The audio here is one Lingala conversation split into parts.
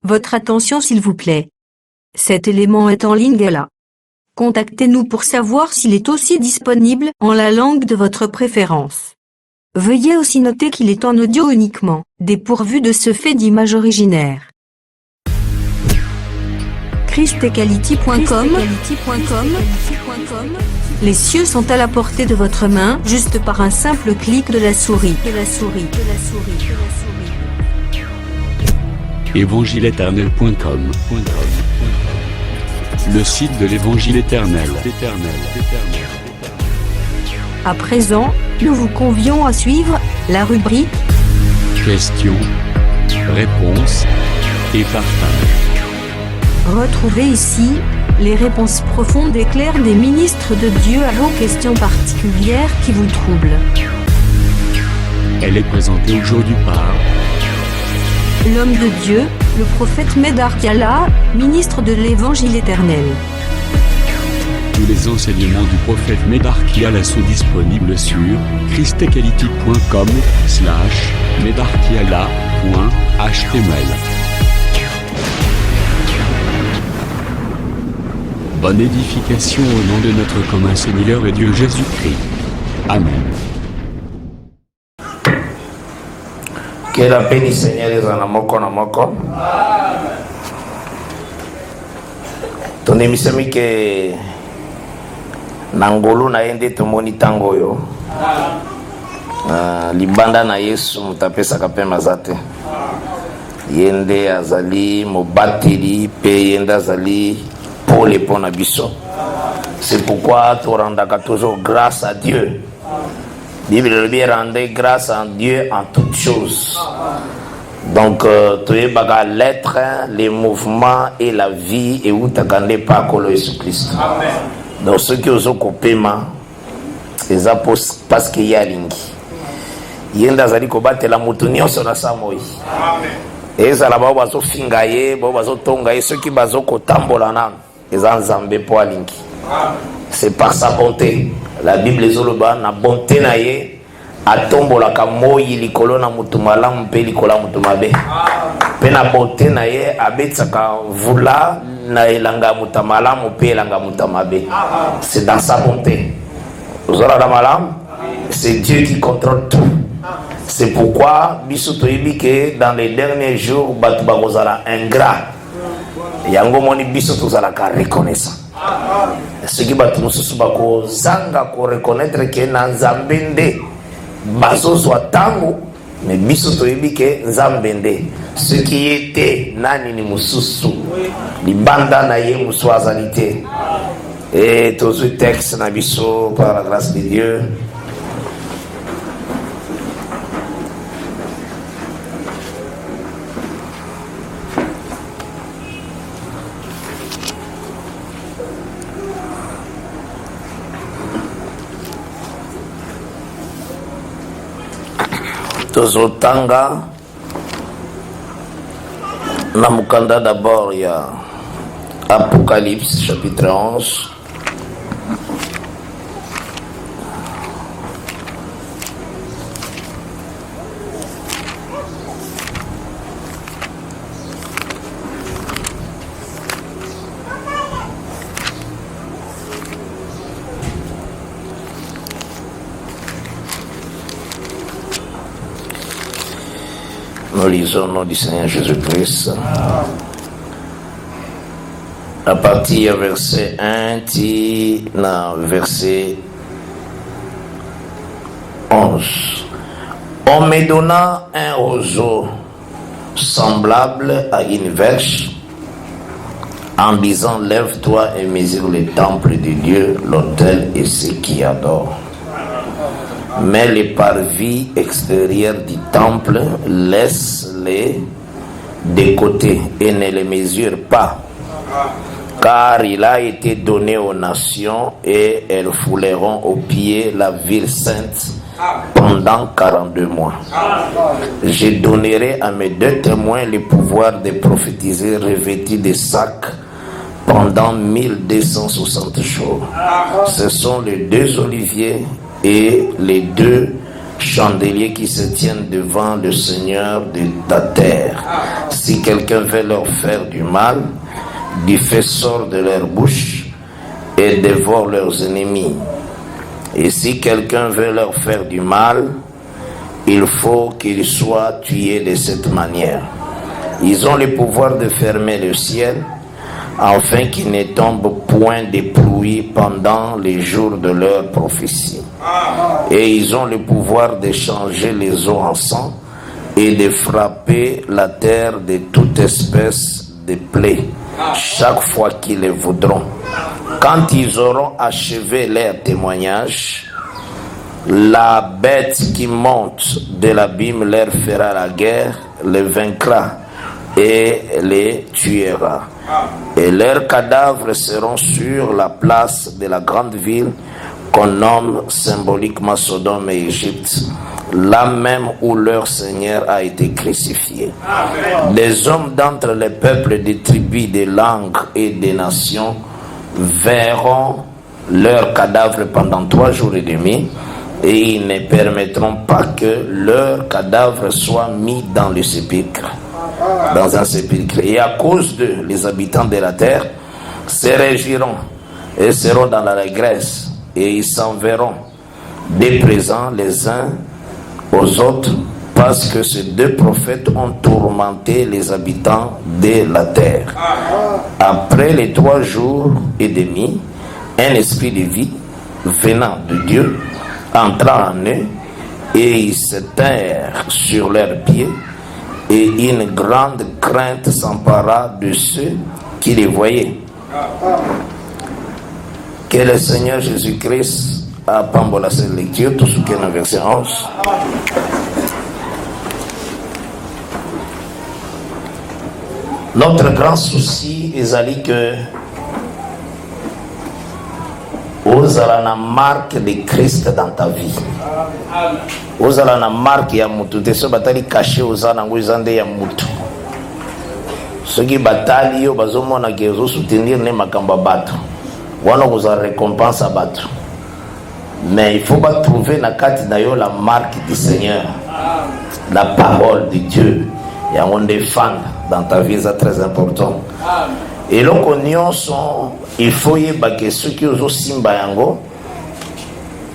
Votre attention s'il vous plaît. Cet élément est en ligne là. Contactez-nous pour savoir s'il est aussi disponible en la langue de votre préférence. Veuillez aussi noter qu'il est en audio uniquement, dépourvu de ce fait d'image originaire. christequality.com. Les cieux sont à la portée de votre main, juste par un simple clic de la souris. Évangileéternel.com. Le site de l'Évangile éternel. À présent, nous vous convions à suivre la rubrique Questions, réponses et partage. Retrouvez ici les réponses profondes et claires des ministres de Dieu à vos questions particulières qui vous troublent. Elle est présentée aujourd'hui par L'homme de Dieu, le prophète Médard Kala, ministre de l'Évangile éternel. tous les enseignements du prophète Médard Kiala sont disponibles sur christequality.com/medarkiala.html. Bonne édification au nom de notre commun Seigneur et Dieu Jésus-Christ. Amen. Que la paix du Seigneur est en moko na moko. Ton émission que nangolo na yende tomoni tango yo. Libanda na Yesu mutapesa kapema zate. Yende azali mobateli pe yende azali pole pona biso. C'est pourquoi tu rendaka toujours grâce à Dieu. Bible le rendez grâce à Dieu en toutes choses. Donc tu es baga l'être, les mouvements et la vie et où tu n'as pas que Jésus Christ. Donc ceux qui osent couper les apôtres parce qu'il y a lingi. Yenda zali ko batela mutunio sur la samoi. Et ça là-bas bazo fingaye, bazo tongaye ceux qui bazo ko tambola na ezanzambe po lingi. C'est par sa bonté. La Bible est na bonté na ye atombola ka moyi likolo na mutumala mpe likolo mutumabe. Pe na bonté na ye abetsaka vula na elanga mutamala mpe elanga mutamabe. C'est dans sa bonté. Ozala la malam, c'est Dieu qui contrôle tout. C'est pourquoi biso toyebi que dans les derniers jours batu bakozala ingrat. Yango moni biso tozala ka reconnaissant. Ce qui va tout bako zanga ko reconnaître que na nzambende bazo zwa tango mais biso toyebi que nzambende ce qui était nani ni mususu libanda na ye muswazalité et tous les textes na biso par la grâce de Dieu. Tozotanga na mukanda d'abord il y a Apocalypse chapitre 11. Nous lisons au nom du Seigneur Jésus-Christ. À partir du verset 1, verset 11. On me donna un roseau semblable à une verge en disant lève-toi et mesure le temple de Dieu, l'autel et ceux qui adorent. Mais les parvis extérieurs du temple, laisse-les de côté et ne les mesure pas, car il a été donné aux nations et elles fouleront aux pieds la ville sainte pendant 42 mois. Je donnerai à mes deux témoins le pouvoir de prophétiser revêtus de sacs pendant 1260 jours. Ce sont les deux oliviers et les deux chandeliers qui se tiennent devant le Seigneur de la terre. Si quelqu'un veut leur faire du mal, du feu sort de leur bouche et dévore leurs ennemis. Et si quelqu'un veut leur faire du mal, il faut qu'ils soient tués de cette manière. Ils ont le pouvoir de fermer le ciel, afin qu'il ne tombe point de pluie pendant les jours de leur prophétie. Et ils ont le pouvoir de changer les eaux en sang et de frapper la terre de toute espèce de plaies, chaque fois qu'ils le voudront. Quand ils auront achevé leur témoignage, la bête qui monte de l'abîme leur fera la guerre, les vaincra et les tuera. Et leurs cadavres seront sur la place de la grande ville qu'on nomme symboliquement Sodome et Égypte, là même où leur Seigneur a été crucifié. Des hommes d'entre les peuples, des tribus, des langues et des nations verront leurs cadavres pendant 3 jours et demi, et ils ne permettront pas que leurs cadavres soient mis dans le sépulcre. Dans un sépulcre. Et à cause d'eux, les habitants de la terre se réjouiront et seront dans l'allégresse, et ils s'enverront des présents les uns aux autres, parce que ces 2 prophètes ont tourmenté les habitants de la terre. Après les 3 jours et demi, un esprit de vie venant de Dieu entra en eux, et ils se tinrent sur leurs pieds, et une grande crainte s'empara de ceux qui les voyaient. Que le Seigneur Jésus-Christ a pambola cette lecture, tout ce qui est dans le verset 11. Notre grand souci est que ozala na marque de Christ dans ta vie. Ozala na marque ya mutu te, so batali caché ozana ngo ezande ya mutu. Soki batali yo bazomona ke zo soutenir ne makamba bato. Wana koza récompense à bato. Mais il faut pas trouver na kati na yo la marque du Seigneur. La parole de Dieu. Ya on défendre dans ta vie, c'est très important. Et donc il faut y que ceux qui ont simba yango,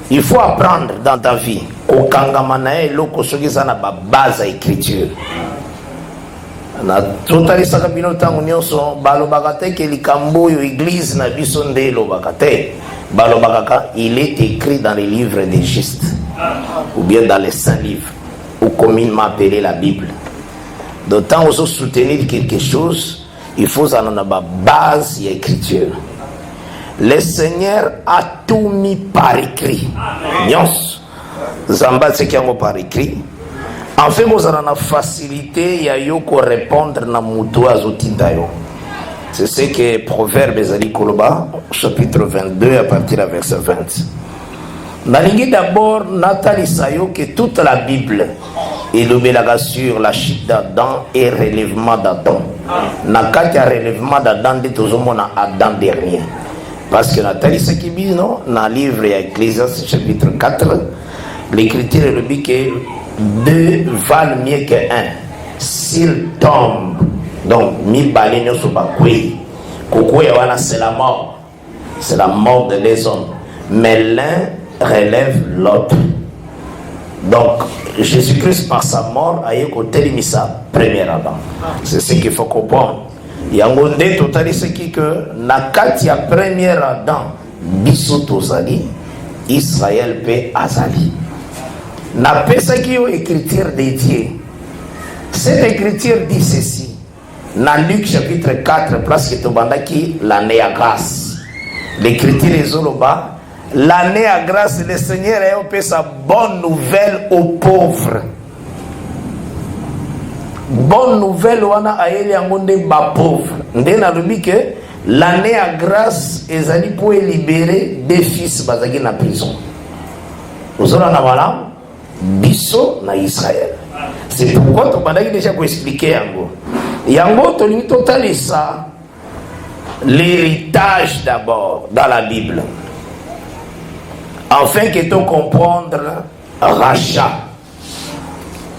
il faut apprendre dans ta vie au kangamanae loko soki sana ba base à écriture. Na totali sakabino tango nyonso balobaka te ke likambo yo église na biso nde lobaka te. Balobaka il est écrit dans les livres des justes ou bien dans les saints livres ou communément appelé la Bible. D'autant aussi soutenir quelque chose, il faut en avoir base et écriture. Le Seigneur a tout mis par écrit. Nyons, Zamba c'est qui a par écrit. En fait, vous avez la facilité, il y a eu qu'on répondre na muto azotindayo. C'est ce que Proverbe Zali Koloba, chapitre 22 à partir du verset 20. Nalingi d'abord Nathalie Sayo que toute la Bible est l'obélaga sur la chute d'Adam et relèvement d'Adam. Nakati a relèvement d'Adam de tout le monde à Adam dernier. Parce que Nathalie Sakibi, non, dans le livre Ecclésiaste chapitre 4, l'écriture est dit que 2 valent mieux que 1. S'il tombe, donc, 1000 baleines sur Bakoué, Koukoué, c'est la mort. C'est la mort de les hommes. Mais l'un relève l'autre. Donc, Jésus-Christ, par sa mort, a eu côté Missa, premier Adam. C'est ce qu'il faut comprendre. Il y a un monde total, ce qui que, Nakati a premier Adam, Bissot Ozali, Israël pe Azali. N'a pas ce qui est écriture dédiée. Cette écriture dit ceci. Dans Luc chapitre 4, place qui est qui l'année à grâce. L'écriture est Zoloba. L'année à grâce, le Seigneur a offert sa bonne nouvelle aux pauvres. Bonne nouvelle, on a aélé en monde bas pauvre. Ndé na lubi que l'année à grâce est allée pour libérer des fils basagi na prison. Vous en avez Bisso na Israël. C'est pourquoi tu m'as déjà expliqué yango. Yango to limite total ça. L'héritage d'abord dans la Bible. Afin que tu comprendre rachat.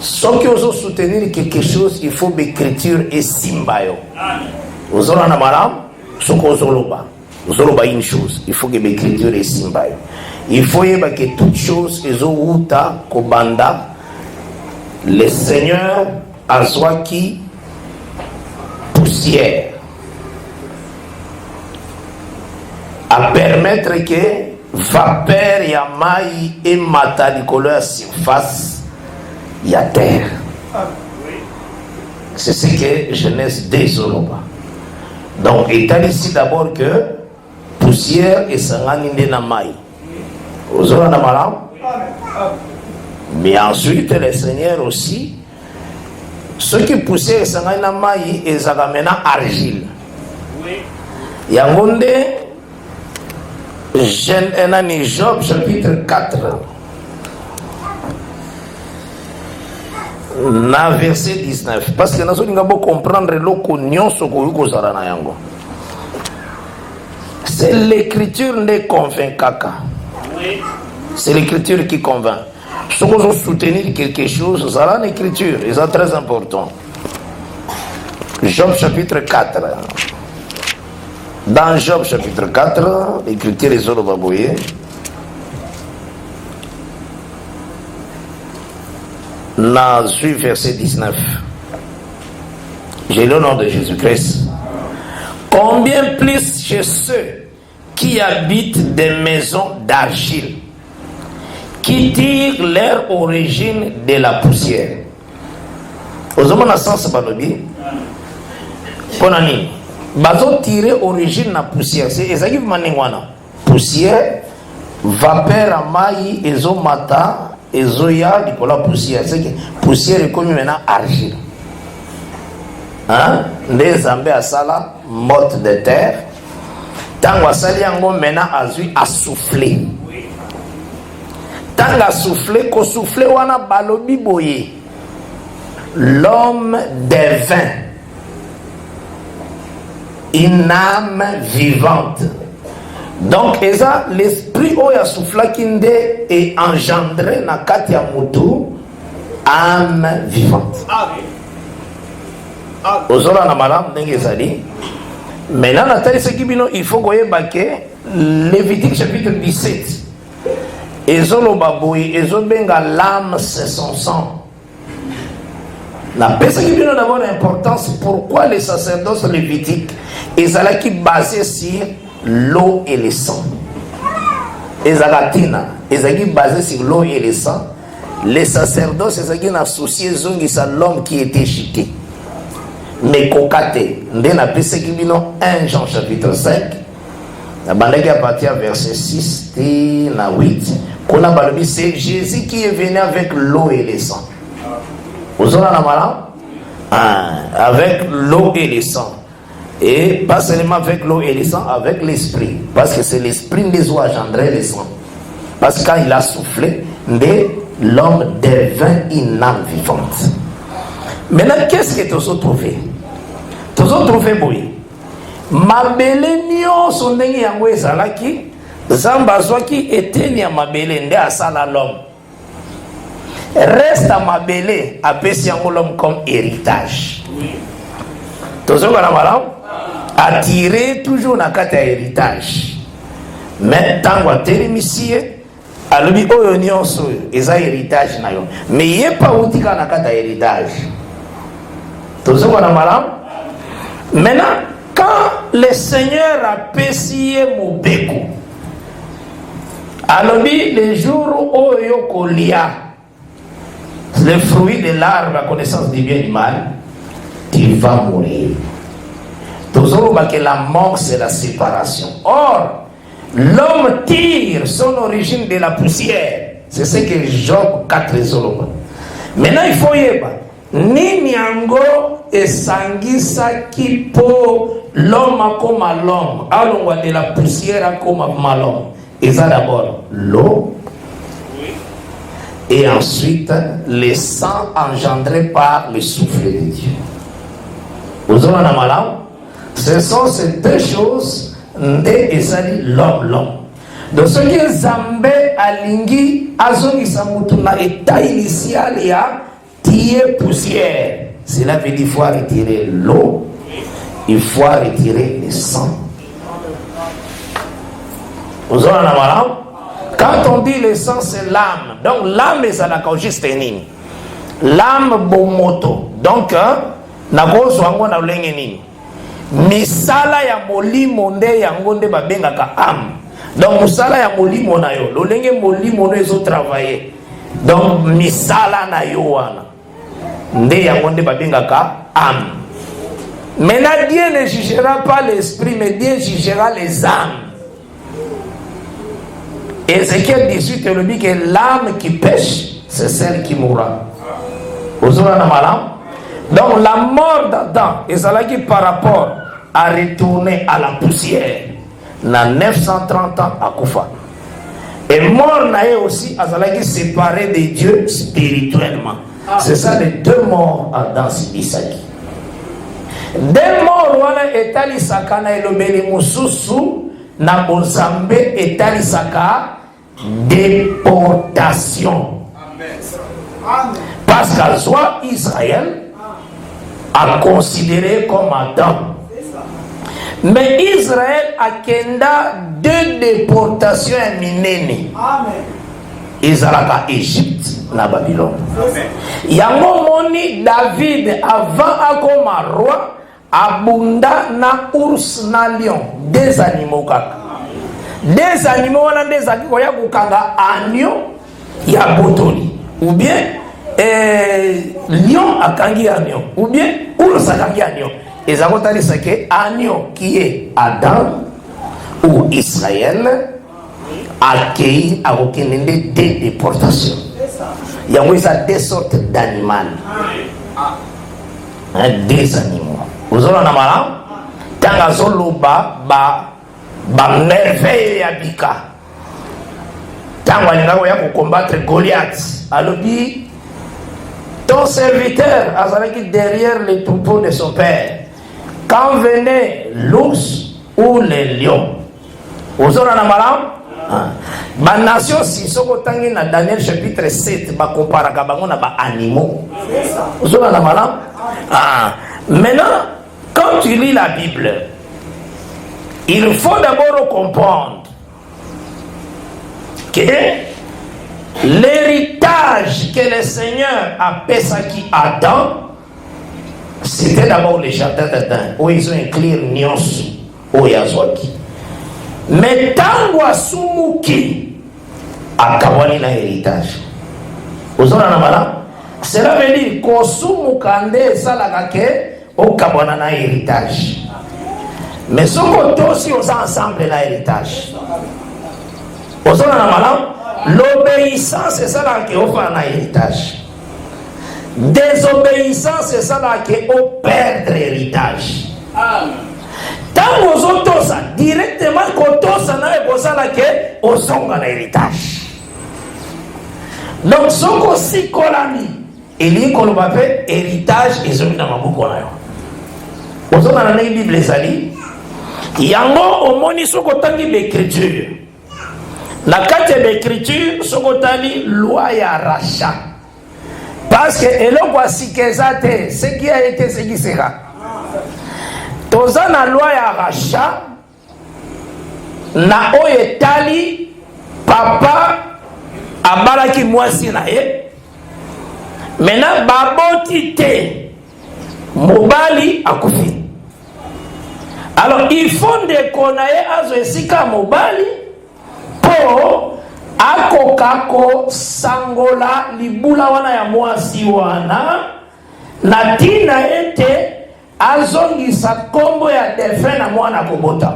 Sauf que vous soutenir quelque chose, il faut l'écriture et simbayo. Vous aurez un malam, ce que vous aurez une chose, il faut que l'écriture et simbayo. Il faut que toutes choses, ils ont kobanda, le Seigneur azwaki poussière à permettre que vapeur ya mai et mata likolo ya surface ya terre. C'est ce que Genèse désoloba. Donc étant ici d'abord que poussière et sangani na mai. Aux autres na malam. Mais ensuite le Seigneur aussi, ce qui poussait et sangani na mai et zagamena argile. Yangonde Job chapitre 4 na verset 19, parce que nous devons comprendre c'est l'écriture qui convainc. C'est l'écriture qui convainc. Si vous soutenir quelque chose, ça c'est l'écriture, et c'est très important. Job chapitre 4. Dans Job chapitre 4, l'écriture est sur le baboyer. Dans verset 19. J'ai le nom de Jésus-Christ. Combien plus chez ceux qui habitent des maisons d'argile, qui tirent leur origine de la poussière. Aux hommes na sens balobi. Ponani. Bazo tirer origine na poussière. C'est ezaki maningwana. Poussière, vapeur amai, ezo mata, ezo ya dikola poussière. C'est que poussière est comme maintenant argile. Hein? Les ambé à sala, motte de terre. Tango asali yango maintenant azui a souffler. Tango a souffler, ko souffler wana balobi boye. L'homme devint une âme vivante. Donc, l'esprit oya souffla kinde est engendré na kati ya mutu âme vivante. Ozora na malam ndenge ezali. Maintenant, natali ce kibino, il faut koyeba ke Lévitique chapitre 17. Ezoloba boye, ezobenga l'âme c'est son sang. La personne qui a d'abord l'importance, pourquoi les sacerdoces lévitiques est basé sur l'eau et le sang. Ezalatina est basé sur l'eau et le sang. Les sacerdoces sont associés à l'homme qui était jeté. Mais kokate, ndena appelle qui bino 1 Jean chapitre 5. La bande qui appartient à verset 6 et 8. Qu'on a parlé, c'est Jésus qui est venu avec l'eau et le sang. Vous avez la malade avec l'eau et le sang. Et pas seulement avec l'eau et le sang, avec l'esprit. Parce que c'est l'esprit qui a engendré le sang. Parce que quand il a soufflé, l'homme devint une âme vivante. Maintenant, qu'est-ce que tu as trouvé? Tu as trouvé, oui. Mabele nyo sondenge yango ezalaki, Zamba zwaki eteni ya mabele nde asala l'homme. Reste à mabele apesi yango l'homme comme héritage. Tozonga na malam attirer toujours na kati ya héritage. Mais tango atelemisie alobi oyo nyonso eza héritage na yo. Mais ye pa utika na kati ya héritage. Tozonga na malam. Maintenant, quand le Seigneur a payé mon béco, alobi le jour où yo kolia le fruit de l'arbre, la connaissance du bien et du mal, tu vas mourir. Toujours que la mort c'est la séparation. Or, l'homme tire son origine de la poussière. C'est ce que Job 4 Solomon. Maintenant, il faut y aller. Ni nyango esangisa kipo l'homme comme l'homme. Allons de la poussière comme l'homme. Et ça d'abord l'eau. Et ensuite le sang engendré par le souffle de Dieu. Vous avez un malade. Ce sont ces deux choses et l'homme. Donc ce qui est Zambé alingi azongi samutu na état initial ya qui est poussière. Cela veut dire qu'il faut retirer l'eau, il faut retirer le sang. Vous avez la malade? Quand on dit le sang, c'est l'âme. Donc l'âme est à la juste nini. L'âme bomoto. Donc, nako swango na ulenge nini. Misala ya molimo nde yango nde babengaka âme. Donc misala ya molimo na yo, lolenge molimo no ezo travailler. Donc misala na yo wana nde yango nde babengaka âme. Maintenant Dieu ne jugera pas l'esprit, mais Dieu jugera les âmes. Ézéchiel 18 le dit que l'âme qui pêche, c'est celle qui mourra. Vous avez un malin? Donc la mort d'Adam, et ça qui par rapport à retourner à la poussière, dans 930 ans à Koufa. Et mort naé aussi, à qui séparé de Dieu spirituellement. C'est ça les deux morts Adam Sibisaki. Deux morts, voilà, etali sakana elobeli mususu, na bozambe etali saka déportation. Parce qu'à soi, Israël a considéré comme Adam. Mais Israël a kenda deux déportations minene. Israël à Égypte, la Babylone. Yango moni David avant à comme roi abunda na ours na lion, des animaux kaka. Des animaux wana des animaux ya kukanga agneau ya botoli ou bien lion akangi agneau ou bien ours akangi agneau. Et ça veut dire que agneau qui est Adam ou Israël accueilli à aucune des déportations. Il y a des sortes d'animaux. Des animaux. Vous avez un malin? Tant que ba merveille ya bika. Tant que ya combattre Goliath. Alors dit ton serviteur a derrière les troupeaux de son père. Quand venait l'ours ou le lion. Vous avez un malin? Ma nation si soko tangi na Daniel chapitre 7 ba compara ka bango na ba animaux. Vous avez un malin? Maintenant, quand tu lis la Bible, il faut d'abord comprendre que l'héritage que le Seigneur a passé à Adam, c'était d'abord les jardins d'Adam, où ils ont écrit Nyos, où Yazwaki. Mais tant que Sumuki a kawani na héritage. Vous avez un malin? Cela veut dire que Sumukande salakake au kabana na héritage. Mais ce qu'on aussi aux ensemble la héritage. Aux l'obéissance c'est ça là qui offre un héritage. Désobéissance c'est ça là qui perdre l'héritage. Tant aux autres ça directement quand ça n'a pas ça là que au son un héritage. Donc ce qu'on si colami il y a qu'on appelle héritage et ont mis dans ma boucle là. Aux autres dans la Bible les alliés. Yango omoni sokotangi l'écriture. La carte de l'écriture sokotali loi ya rachat. Parce que eloko asikezate ce qui a été ce qui sera. Toza na loi ya rachat na oyetali papa abalaki mwasi na ye. Maintenant baboti te mobali akufi. Alors il faut déconnaître azo esika mobali po akokako sangola libula wana ya mwasi wana na tina ete azongisa kombo ya defe na mwana kobota.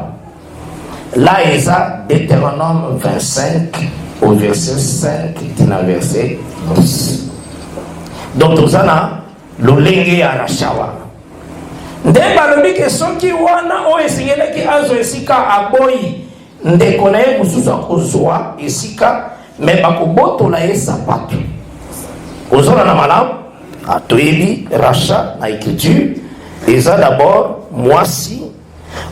Là eza Deutéronome 25 au verset 5 tina verset 10. Donc tozana lolenge ya rashawa. Nde balobi ke soki wana o esingeleki azo esika aboyi ndeko na ye mususu akozwa esika me bakobotola ye sapato ozala na malamu atoyebi rachat na écriture eza d'abord mwasi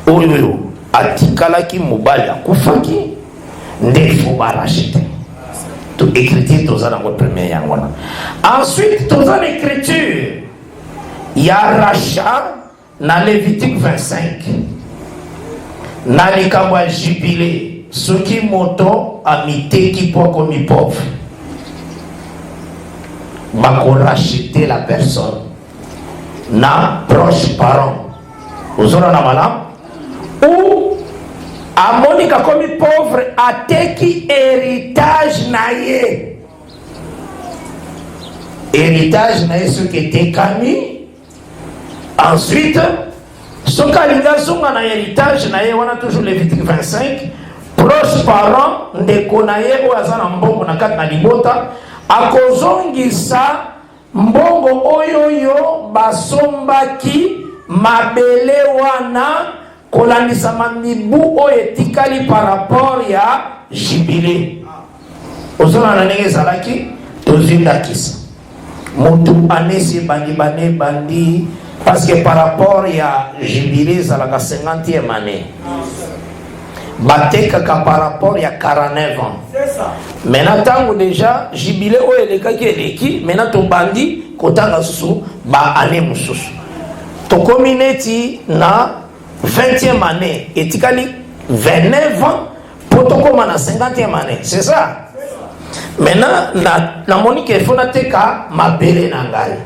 oyo atikalaki mobali akufaki nde fo barachete Tout écriture, tout ça dans votre premier yang. Ensuite, tout ça l'écriture. Il y a rachat dans Lévitique 25. Dans les kabwa jubilé, ce qui moto a mité qui peut comme pauvre. Va racheter la personne. Na proche parent. Vous aurez la malade. Ou a Monica comme pauvre a teki héritage naie. Héritage naie ce qui était kami. Ensuite, ce kalinga songa na héritage naie on a toujours Lévitique 25. Proche parent ndeko naie o azana mbongo na kati na libota akozongisa mbongo oyoyo basombaki mabele wana kolandisa mibu oyo etikali par rapport ya jibile. Ozona na ndenge ezalaki tozindakisa motu anesi bandi parce que par rapport ya jibile ezalaka 50e année batekaka par rapport ya 49 ans. Maintenant tango déjà jibile oyo elekaki eleki maintenant tobandi kotanga susu ba année mususu tokomi neti na 20e année etikali 29 ans pour tokoma na 50e année, c'est ça. Maintenant na monique il faut nateka mabele na ngai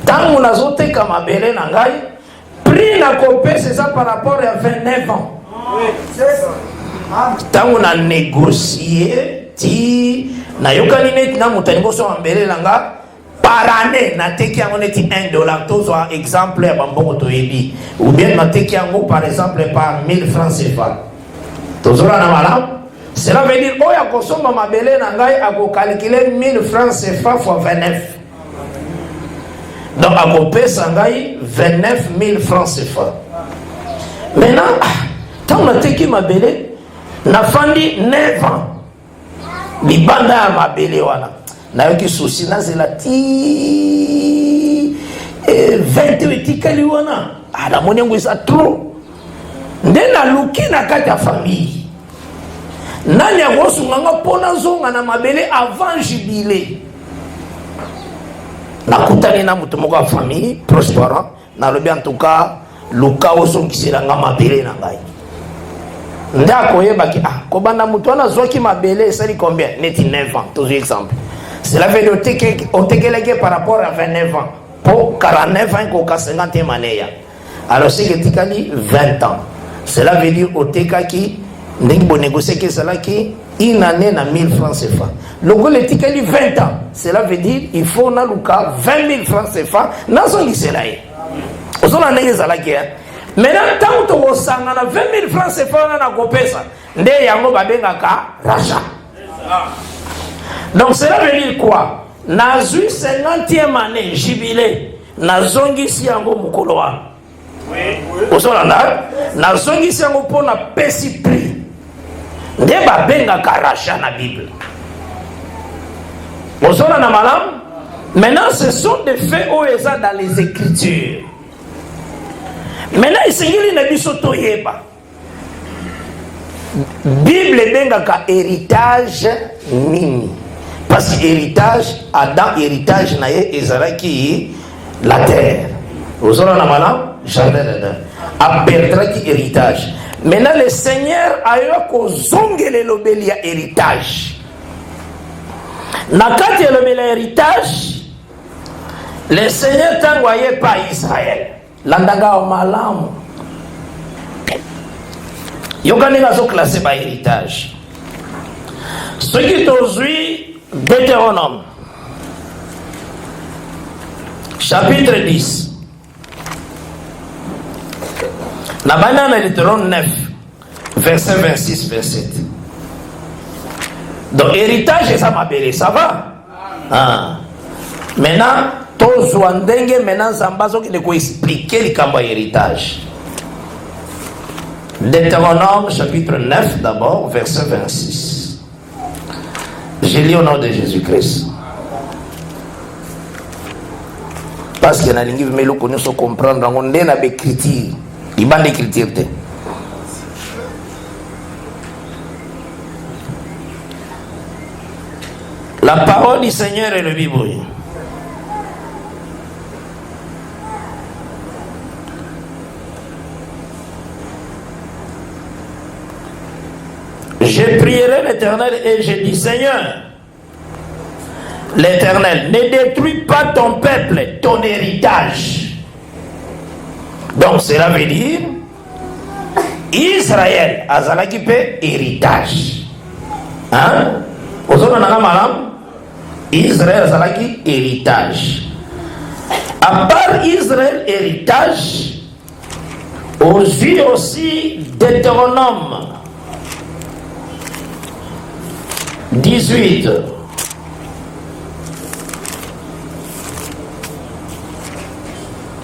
tango nazoteka mabele na ngai prix na kopé c'est ça par rapport à 29 ans. Tango na négocier ti na yokali neti na mutani boso mabele na nga par année na teki yango neti $1 tozwa exemple ya bambongo toyebi ou bien na teki yango par exemple par 1000 francs CFA tozora na malamu. Cela veut dire oya kosomba mabele na ngai ako calculer 1000 francs CFA fois 29 donc ako pesa ngai 29 000 francs CFA. Maintenant tant na teki mabele na fandi 9 ans libanda ya mabele wana na yoki souci na zela ti 20 etikali wana ala moni yango isa trop ndena luki na kati ya famille nani akosunga nga pona zonga na mabele avant jubile nakutani na mutu moko ya famille proche parent na lobi en tout cas luka osongisela nga mabele na ngai nde akoyebaki kobanda mutu wana zwaki mabele esali combien neti 9 ans tozwi exemple. Cela veut dire otekeleke par rapport à 29 ans pour 49 ans koka 50e année. Alors c'est que tikali 20 ans. Cela veut dire otekaki ndenge bo négocier que cela qui une année na 1000 francs CFA. Le go le tikali 20 ans. Cela veut dire il faut na luka 20 000 francs CFA na zongi cela yi. Ozona ndenge zalaki maintenant tant to osanga na 20 000 francs CFA na kopesa nde yango babengaka rachat. Donc cela veut dire quoi? Nazui 50e année jubilé nazongisi yango mukolo wana. Ozolanda nazongisi yango pona pesi prix nde babengaka rachat na Bible. Ozolanda malam. Maintenant ce sont des faits oeza dans les Écritures. Maintenant isengili na biso toyeba Bible bengaka héritage nini. Parce que héritage, Adam héritage naye ezalaki la terre. Vous avez la malade, jardin a perdraki héritage. Maintenant le Seigneur a eu ko zongele lobeli ya héritage. Nakati ya lobeli héritage, le Seigneur tangwaye pa Israël. Landanga o malamu. Yokani ngazo classé ba héritage. Ce qui t'ozui Deutéronome chapitre 10 la banane de Deutéronome 9 verset 26 27. Donc héritage et ça m'appelle ça va maintenant tozwa ndenge maintenant zambazo qui ko expliquer le cambo héritage. Deutéronome chapitre 9 d'abord verset 26. Je lis au nom de Jésus-Christ. Parce que nalingi vimelo konyo so comprendre ngo ndena be critique. Ibande critique te. La parole du Seigneur est le Bible. Je prierai l'Éternel et je dis, Seigneur, l'Éternel, ne détruis pas ton peuple, ton héritage. Donc cela veut dire, Israël azalaki pe héritage. Hein? Israël azalaki héritage. À part Israël héritage, aux yeux aussi Deutéronome 18.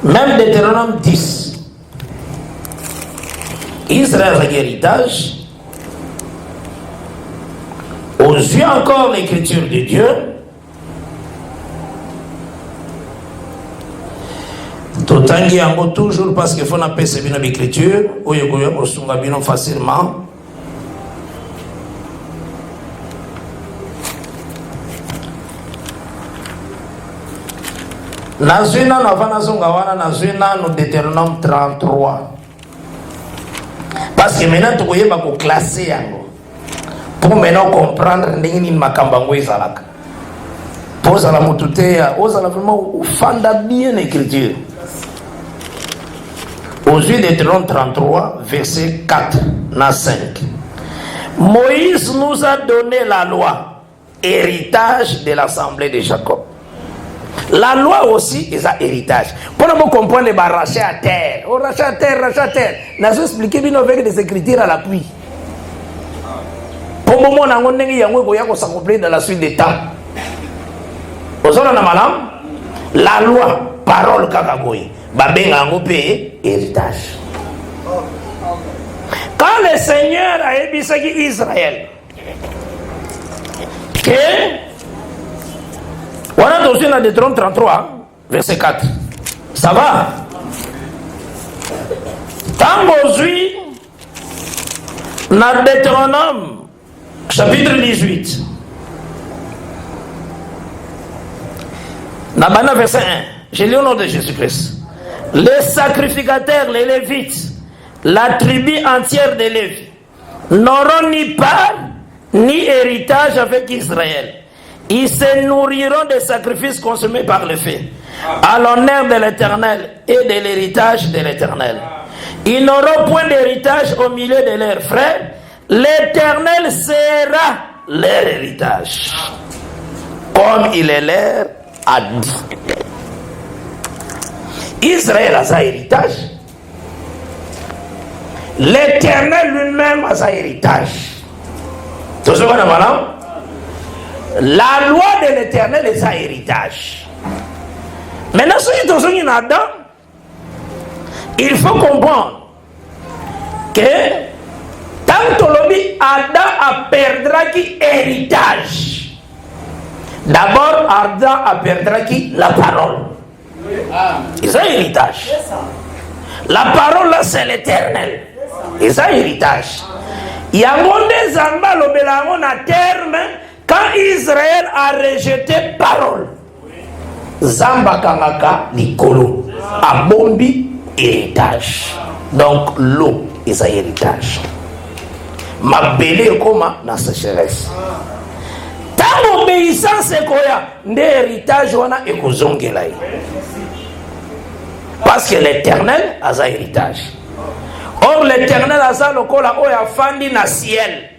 Même Deutéronome 10. Israël a héritage. Aux yeux encore l'écriture de Dieu. Totangi yango toujours parce qu'il faut n'appeler ce bino l'écriture. Oyogoyo osunga bino facilement. Nazuna navana zongawana nazuna no Deutéronome 33. Parce que maintenant tu voyez bako classer yango. Pour maintenant comprendre ndenge makambango ezalaka. Pose à la motute ozala vraiment fanda bien l'écriture. Aux yeux de Deutéronome 33 verset 4 na 5. Moïse nous a donné la loi, héritage de l'assemblée de Jacob. La loi aussi est un héritage. Pour nous comprendre les rachat à terre. Oh, rachat à terre, rachat à terre. Nous avons expliqué bien avec des écritures à l'appui. Pour le moment, nous avons s'accomplir dans la suite des temps. La loi, parole kakaboy, babenga ngopé héritage. Quand le Seigneur a ébissé Israël, que on a aussi dans Deutéronome 33, verset 4. Ça va? Tant aujourd'hui, dans Deutéronome, chapitre 18, dans verset 1, je lis au nom de Jésus-Christ. Les sacrificateurs, les Lévites, la tribu entière des Lévites, n'auront ni part, ni héritage avec Israël. Ils se nourriront des sacrifices consommés par le feu, à l'honneur de l'Éternel et de l'héritage de l'Éternel. Ils n'auront point d'héritage au milieu de leurs frères. L'Éternel sera leur héritage, comme il est leur a dit. Israël a sa héritage. L'Éternel lui-même a sa héritage. Tout ce qu'on a maintenant. La loi de l'Éternel est sa héritage. Maintenant, ceux qui sont en Adam, il faut comprendre que tant que Adam a perdu qui héritage, d'abord Adam a perdu qui la parole. C'est un héritage. La parole là, c'est l'Éternel. Et ça héritage. Il y a un des zamba l'obélango à terme. Quand Israël a rejeté parole, Zamba Kangaka Nikolo a bombi héritage. Donc l'eau est un héritage. Ma belle comme dans sa sécheresse. Tant l'obéissance est quoi? L'héritage est kozongelaï. Parce que l'Éternel a un héritage. Or l'Éternel a un lokola oya fandi na ciel.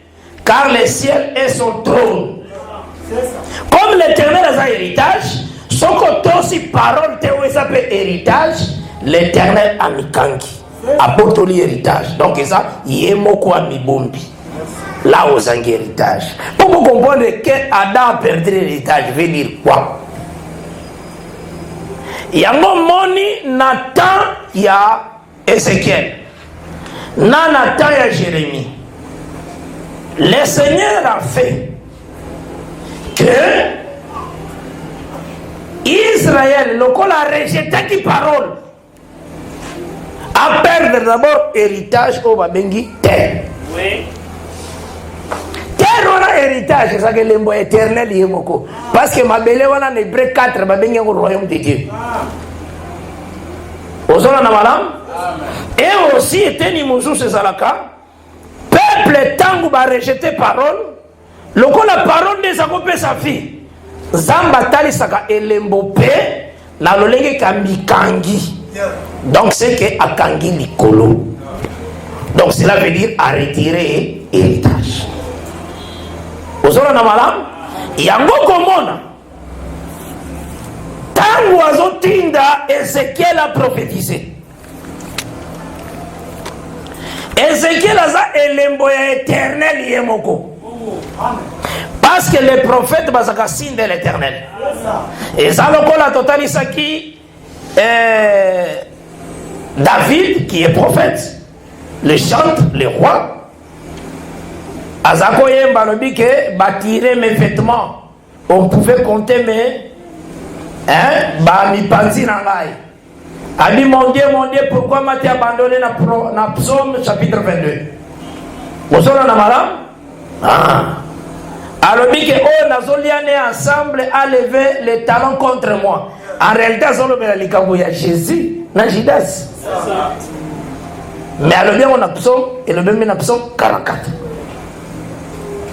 Car le ciel est son trône. Comme l'Éternel a un héritage, ce que aussi parole théo s'appelle héritage, l'Éternel a mikangi, a botoli héritage. Donc ça, yemoko a mibombi. Là où c'est un héritage. Pour vous comprendre que Adam a perdu l'héritage, veut dire quoi? Il y a un moment, Nathan, il y a Ézéchiel. Nathan, il y a Jérémie. Le Seigneur a fait que Israël, le col a rejeté qui parole, a perdu d'abord héritage au Babengi terre. Oui. Terre on a héritage. héritage, c'est ça que l'embo éternel est moko. Parce que ma belle wana en Hébreu 4, ma benye au royaume de Dieu. Ozona na malam. Et aussi était ni mouzou c'est zalaka. Peuple tangu ba rejeter parole. Loko la parole de sa kopé sa fille. Zamba tali saka elembo pe na lolenge kambikangi. Donc c'est que akangi likolo. Donc cela veut dire à retirer héritage. Ozona na malam. Yango komona. Tangu azotinda Ézéchiel a prophétisé. Ézéchiel a ça elembo ya éternel yemoko. Parce que les prophètes basaka signe de l'éternel. Et ça le la totali saki David qui est prophète, le chante, le roi. Azako yemba lobi que bâtirer mes vêtements. On pouvait compter mes ba mi panzi na ngai. Abi mon Dieu, pourquoi m'as-tu abandonné na Psaume chapitre 22. Vous savez na malam? Alors, oh, nazoliane ensemble a levé les talons contre moi. En réalité, il y a Jésus, na Judas. Mais alors bien on a psaume et le même psaume 44.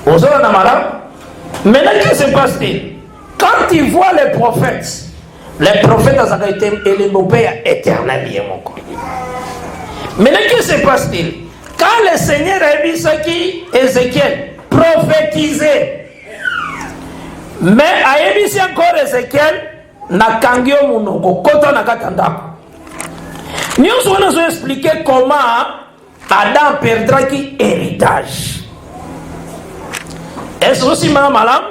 Vous avez na malam? Maintenant, qu'est-ce qui se passe-t-il? Quand ils voient les prophètes ont été élevés éternel. Maintenant, qu'est-ce qui se passe-t-il? Quand le Seigneur a vu ce qui Ézéchiel prophétisé, mais a vu encore Ézéchiel, na kangio munoko, koto na katandako. Nous allons expliquer comment Adam perdra qui héritage. Est-ce aussi malam?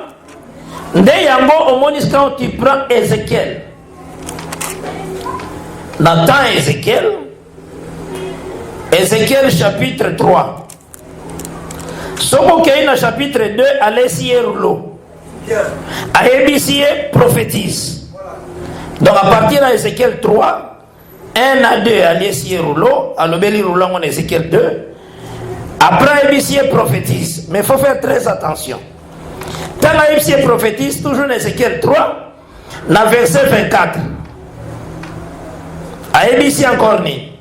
Nde yango omonis quand tu prends Ézéchiel. Nathan Ézéchiel chapitre 3. Soko na chapitre 2, allez sier rouleau. Ahébissier prophétise. Donc à partir d'Ézéchiel 3, 1 à 2, allez sier rouleau. Alors beli rouleau en Ézéchiel 2. Après Ahébissier prophétise. Mais il faut faire très attention. Quand Ahébissier prophétise, toujours Ézéchiel 3, dans verset 24. Ahébissier encore ni.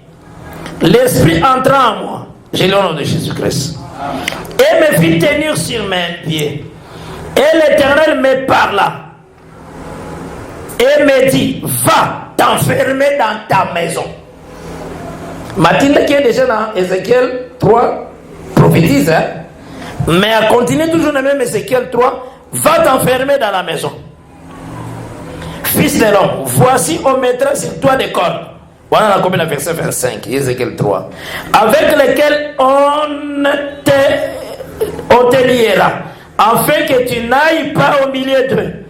L'esprit entra en moi, j'ai le nom de Jésus-Christ, et me fit tenir sur mes pieds. Et l'Éternel me parla et me dit, va t'enfermer dans ta maison. Mathilde qui est déjà dans Ézéchiel 3 prophétise, mais elle continue toujours le même Ézéchiel 3, va t'enfermer dans la maison. Fils de l'homme, voici on mettra sur toi des cordes. Voilà la combien de verset 25, Ézéchiel 3. Avec lesquels on te liera, afin que tu n'ailles pas au milieu d'eux.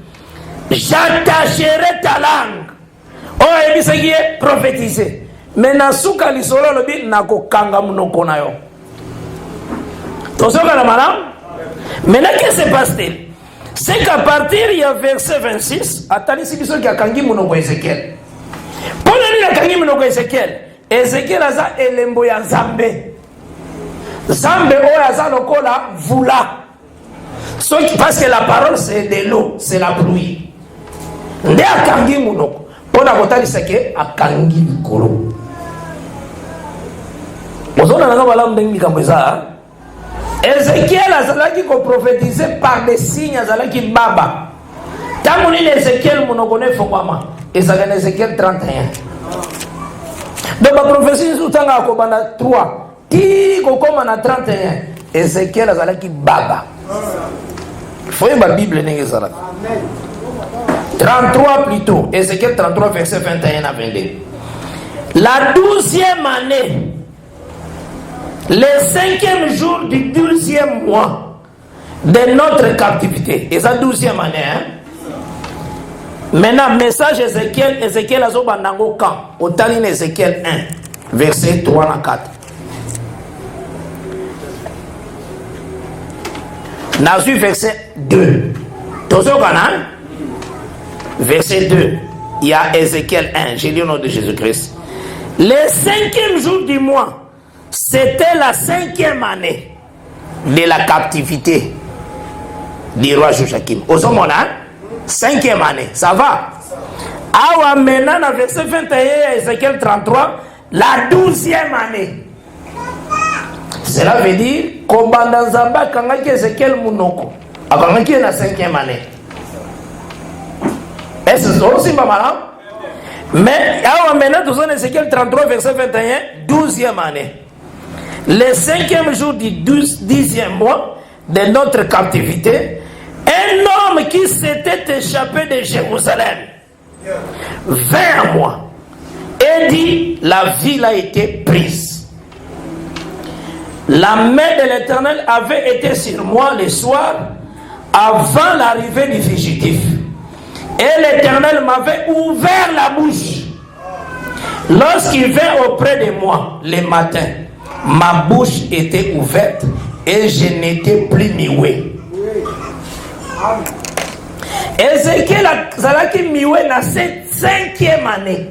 J'attacherai ta langue. Oh, et ce qui est prophétisé. Mais nasuka lisolo lobi nako kanga munoko na yo. Tosoka na malam. Maintenant, qu'est-ce qui se passe-t-il? C'est qu'à partir du verset 26, attendez si biso qui a kangi munoko Ézéchiel. Pour la kangi munoko Ézéchiel. Ézéchiel a ça elembo ya Nzambe. Nzambe o ya ça lokola vula. Parce que la parole c'est de l'eau, c'est la pluie. Nde akangi munoko. Pona kotalisa ke akangi likolo. Ozona nanga bala mbengi kamweza. Ézéchiel azalaki ko prophétiser par des signes azalaki baba. Tangu ni Ézéchiel munoko ne fongwama. Ezaka Ézéchiel 31. Donc la prophétie sutanga ko bana 3. Ti ko koma na 31. Ézéchiel azalaki baba. Faut la Bible n'est pas là. 33 plutôt. Ézéchiel 33 verset 21 à 22. La 12e année, le 5e jour du 12e mois de notre captivité. Et ça 12e année. Hein? Maintenant, message Ézéchiel a zobandango quand? Au Taline Ézéchiel 1, verset 3 à 4. Nazu verset 2. Verset 2. Il y a Ézéchiel 1. J'ai lu au nom de Jésus-Christ. Le 5e jour du mois, c'était la 5e année de la captivité. du roi Joachim. Au moment, 5e année, ça va. Awa maintenant, dans verset 21, Ézéchiel 33, la 12e année. Cela veut dire qu'Obanda Nzamba kangaki Ézéchiel Mounoko. Akangaki na 5e année. Est-ce que c'est aussi pas mal? Mais awa maintenant, nous sommes Ézéchiel 33, verset 21, 12e année. Le 5e jour du 10e mois de notre captivité, un homme qui s'était échappé de Jérusalem vint à moi et dit, la ville a été prise. La main de l'Éternel avait été sur moi le soir avant l'arrivée du fugitif. Et l'Éternel m'avait ouvert la bouche. Lorsqu'il vint auprès de moi le matin, ma bouche était ouverte et je n'étais plus muet. Ézéchiel zalaki muet dans cette 5e année.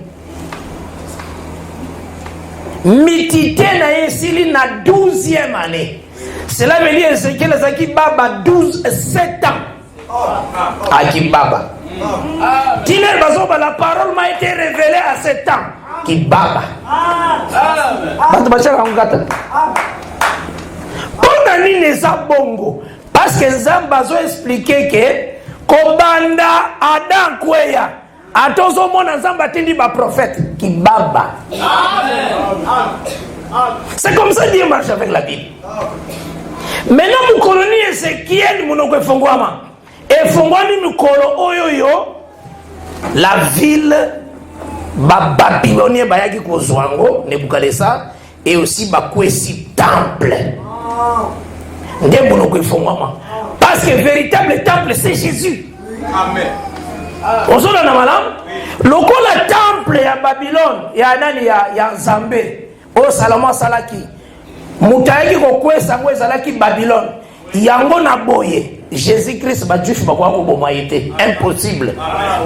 Mitité na esili na 12e année. Cela veut dire Ézéchiel zalaki baba 7 ans. Aki baba. Tiner bazoba, la parole m'a été révélée à 7 ans. Qui baba. Pour nani neza bongo. Parce que Nzamba zo expliqué que Kobanda Adam Kweya atozo mona Nzamba tindi ba prophète qui baba. C'est comme ça Dieu marche avec la Bible. Maintenant mon colonie Ézéchiel monoko fongwama. Et fongwani mukolo oyoyo la ville ba Babylonien bayaki kozwango Nebukadnezar et aussi ba kwesi temple. Parce que le véritable temple c'est Jésus. Amen. On s'en a malam. Le temple ya Babylone ya nani ya Nzambe. O Salomon salaki. Mutayaki ko kwesa ngo ezalaki Babylone. Yango na boye. Jésus-Christ ba juif ba kwa ko boma yete. Impossible.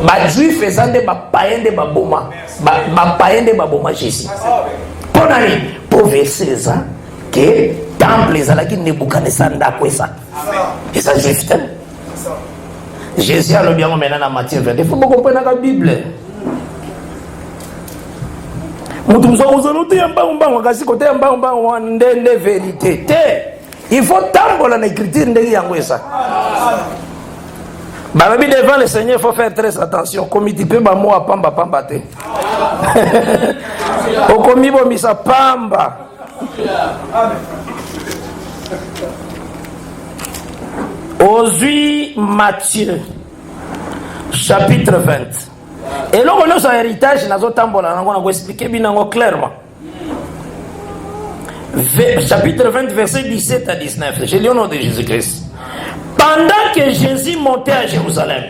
Ba juif ezande ba païen de ba boma. Ba païen de ba boma Jésus. Pour nani pour verser ça que temple ezalaki Nebukadnezar ndakwesa. Et ça juif. Jésus a le bien maintenant dans Matthieu 20. Il faut comprendre la Bible. Vérité. Il faut tambola l'écriture de ça. Devant le Seigneur, il faut faire très attention. Comme il peut ba moi pamba pamba te. Au commis bo misa pamba. Aujourd'hui, Matthieu, chapitre 20. Et là, on a son héritage, on a expliqué bien clairement. Chapitre 20, verset 17 à 19. Je lis au nom de Jésus-Christ. Pendant que Jésus montait à Jérusalem,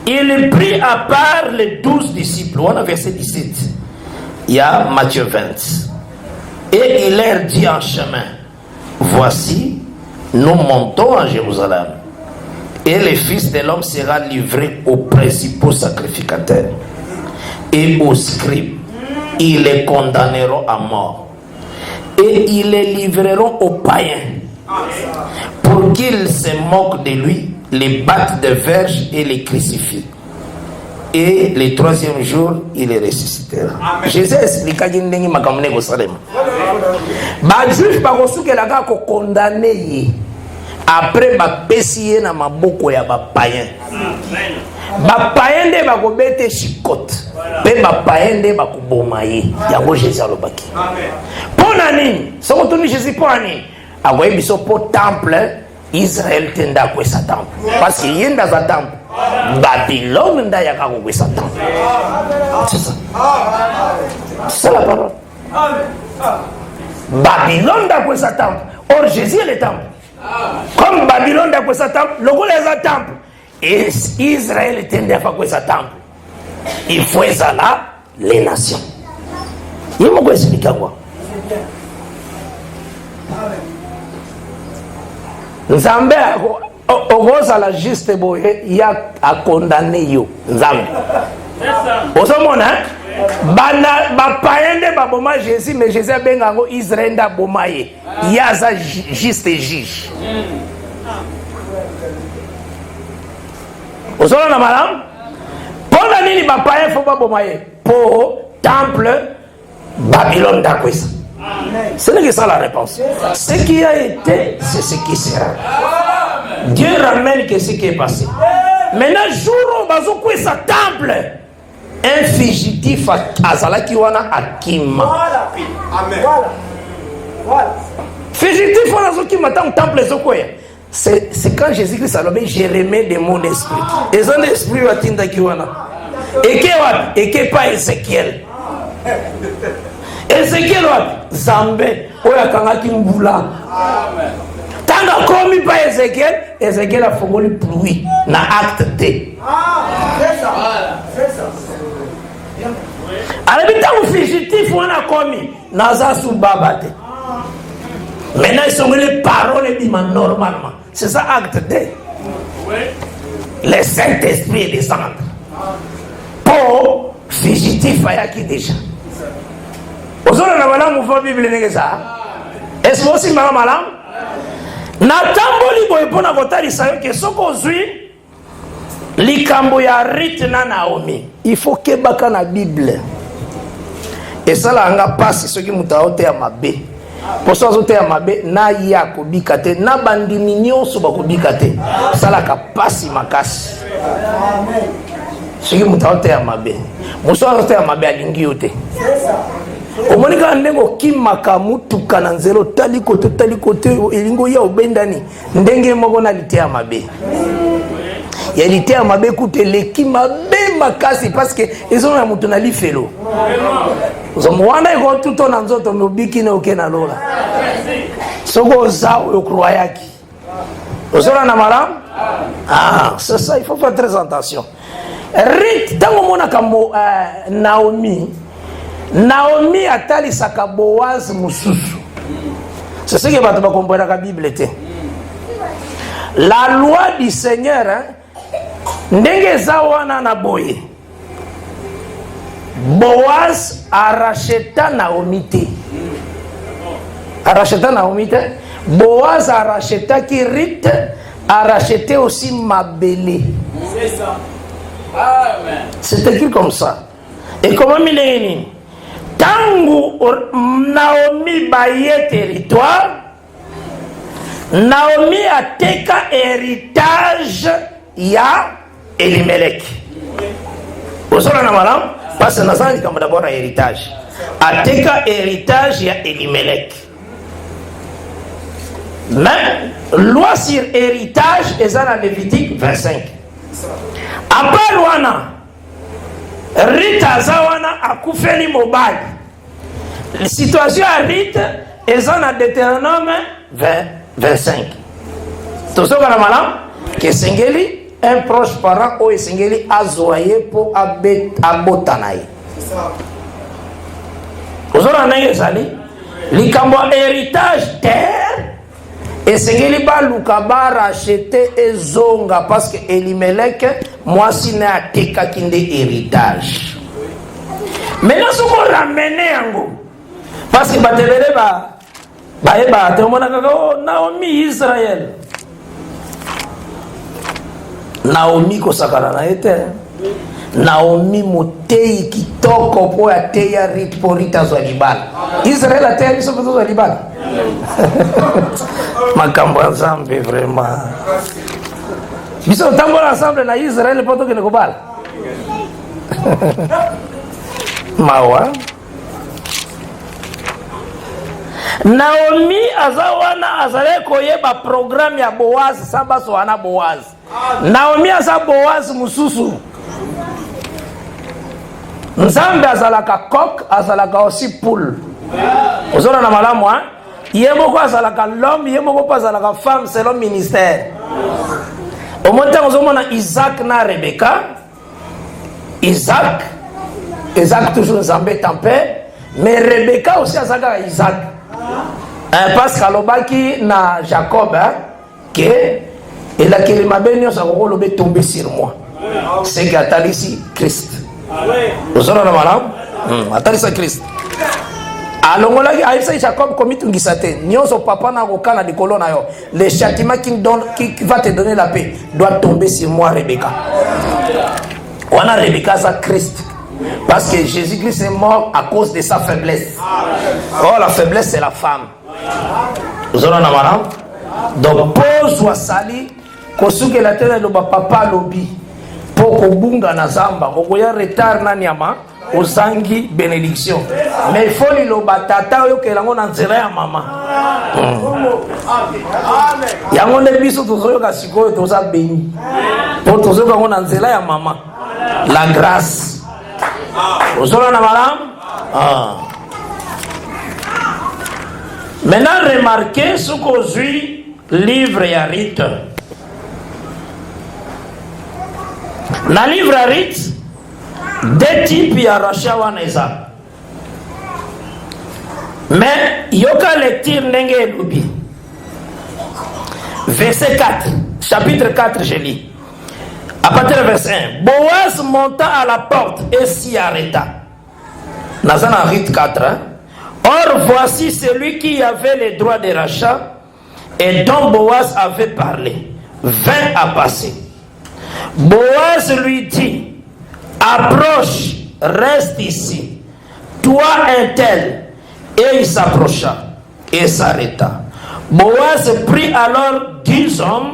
il prit à part les 12 disciples. On a verset 17. Il y a Matthieu 20. Et il leur dit en chemin, voici, nous montons à Jérusalem et le Fils de l'homme sera livré aux principaux sacrificateurs et aux scribes. Ils les condamneront à mort et ils les livreront aux païens pour qu'ils se moquent de lui, les battent de verges et les crucifient. Et le 3e jour, il les ressuscitera. Jésus expliqua qu'il n'y a pas de Jérusalem. Les Juifs sont condamnés après les na maboko ya ba païen. Ba païen de ba ko bete chikote. Pe ba païen de ba ko bomaye. Yango Jésus alobaki. Amen. Pona nini? Soko tuni Jésus poni. Agoye biso po temple Israël tenda ko sa temple. Parce que yenda za temple. Babylone nda ya ka ko sa temple. C'est ça. C'est la parole. Babylone nda ko sa temple. Or Jésus est le temple. Comme Babylone da kwesa temple, le gole za temple. Et Israël était à kwesa temple. Il faut ça là les nations. Il m'a expliqué quoi. Nzambe ogoza la juste boye ya a condamné yo. Nzambe. Osomona bana ba païen ba boma Jésus mais Jésus bengango Israël da bomaye. Ya za juste juge. Ozona na malam. Pona nini bapaya faut babomaye pour temple Babylone d'Akwesa. Ce n'est que ça la réponse. Ce qui a été, c'est ce qui sera. Dieu ramène que ce qui est passé. Maintenant, jour où bazokwesa temple, un fugitif azalaki wana akima. Amen. Voilà. Fugitif wana zokima tant temple zokwea. C'est quand Jésus-Christ a nommé Jérémie de mon esprit. Et son esprit va tinda kiwana. Et que pas Ézéchiel. Ézéchiel wapi? Zambé. Oya kangaki mbula. Tanga komi pas Ézéchiel. Ézéchiel a fogoli pluie. Na acte T. C'est ça. C'est ça. Alors, le fugitif, on a commis. Naza sous babate. Maintenant, ils sont les paroles normalement. C'est ça, acte D. Le Saint-Esprit descend. Pour fugitif, il y a qui déjà. Vous avez la mouvement Bible, est-ce que aussi maman malam? Natamboli boy pona kotali sayo ke soko zui likambo ya Rite na Naomi. Il faut que baka na Bible. Et ça là nga passe ce qui mutaote ya mabe. Pour ça zote ya mabe na ya kobikate na bandimi nyonso ba kobikate. Ça là ka passe makasi. Amen. Ce qui mutaote ya mabe. Muso zote ya mabe alingi yote. C'est ça. Omonika ndengo kimaka mutuka na nzelo tali kote elingo ya obendani ndenge moko na litea mabe. Ya litea mabe kute leki mabe makasi parce que ils ont la mutuna lifelo. Zomwana iko tuto na nzoto mobiki na okena lola. Soko zao yokroyaki. Ozora na malam? Ah, c'est ça, il faut faire très attention. Rite tango mona kambo Naomi atali saka Boaz mususu. C'est ce que va te comprendre la Bible était. La loi du Seigneur, ndenge zawana na boye. Boaz a racheté Naomi te. A racheté Naomi te. Boaz a racheté qui Rite a racheté aussi Mabélé. C'est ça. Amen. C'est écrit comme ça. Et comment il est? Tangu Naomi baye territoire, Naomi a teka héritage ya Elimelech. Vous savez na malam? Parce que nous avons d'abord un héritage. A teka héritage ya Elimelech. Mais loi sur héritage est dans Lévitique 25. Après loi Rita zawana akufeli mobali. La situation à Rite est dans Deutéronome 25. Tout ça va la malam que singeli un proche parent ou singeli azoyer pour abotanaï. Vous avez un exemple. Likambo héritage terre et singeli ba lukaba racheter ezonga parce que Elimelech moi si na teka kinde héritage. Maintenant ce qu'on ramène yango parce que batelele ba te mona kako Naomi Israël. Naomi ko sakana na ete. Naomi motei kitoko po ya teya Rite po Rita zo libala. Israël a teya biso zo libala. Makambo ensemble vraiment. Biso tambola ensemble na Israël poto ke ko bala. Mawa. Naomi azawana azale koyeba programme ya Boaz samba so ana Boaz. Naomi aza Boaz mususu. Nzambe azalaka coq azalaka aussi poule. Ozona na malamu hein? Yemoko azalaka l'homme, yemoko pas azalaka femme selon ministère. Au moment où on a Isaac na Rebecca, Isaac toujours Nzambe tempé, mais Rebecca aussi azalaka Isaac. Parce qu'alobaki na Jacob que et la kelima benyo sa ko lobe tomber sur moi. C'est qu'atali ici Christ. Vous savez la malam? Atali ça Christ. alongolaki aïssa Jacob komitungisa te nyonso papa na kokana likolo na yo le châtiment qui va te donner la paix doit tomber sur moi Rebecca. On a Rebecca ça Christ parce que Jésus-Christ est mort à cause de sa faiblesse. Oh la faiblesse c'est la femme. Vous en avez marre. Donc pose wa sali kosuke la tele lo papa lobi pour kobunga na zamba kokoya retard na nyama osangi bénédiction mais il faut lo batata yo kelango na nzela ya mama yango ne biso tozoyo ka sikoyo toza béni pour tozoyo ka na nzela ya mama la grâce ozona na malam maintenant remarquez ce qu'aujourd'hui livre ya rite na livre ya rite deux types ya rachat wana eza mais yoka lecture ndenge elobi verset 4 chapitre 4 je lis à partir du verset 1 Boaz monta à la porte et s'y arrêta naza na rite 4 hein? Or voici celui qui avait les droits de rachat et dont Boaz avait parlé vint à passer. Boaz lui dit approche, reste ici, toi un tel. Et il s'approcha et s'arrêta. Boaz prit alors 10 hommes